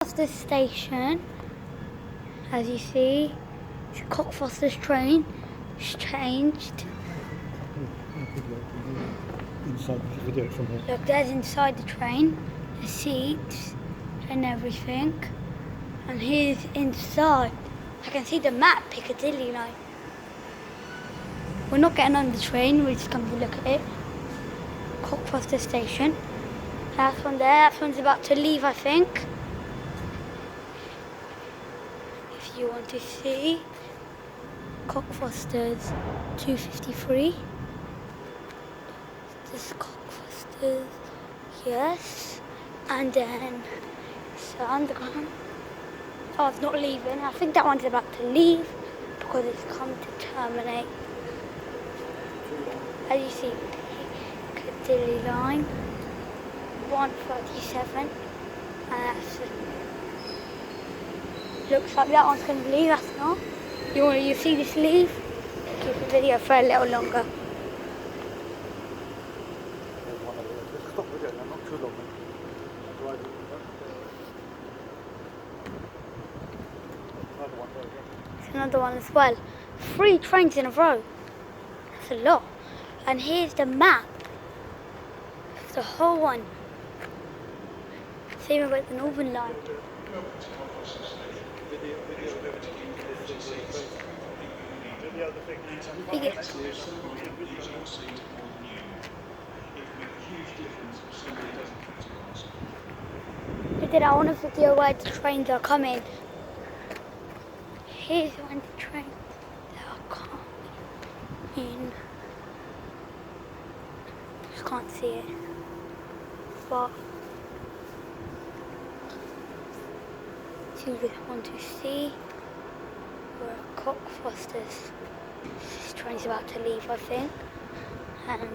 Cockfosters station, as you see, it's a Cockfosters train. It's changed. Inside, we should do it from here. Look, there's inside the train, the seats and everything. And here's inside. I can see the map, Piccadilly line. We're not getting on the train, we're just coming to look at it. Cockfosters station. That's one there, that one's about to leave, I think. If you want to see, Cockfosters 253. This is Cockfosters, yes. And then it's the underground. Oh, it's not leaving. I think that one's about to leave because it's come to terminate. As you see, Piccadilly line 137, and that's looks like that one's going to leave. That's not. You see this leave? Keep the video for a little longer. Stop video now, not too long. There's another one as well. 3 trains in a row. That's a lot. And here's the map. It's the whole one. Same about the Northern line. We did our own video where the trains are coming. Here's when the trains are coming. Just can't see it. But if you just want to see, we're at Cockfosters. This train's about to leave, I think. And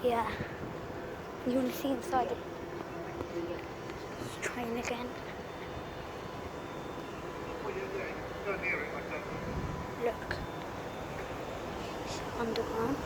yeah, you want to see inside it. This train again. Look, it's underground.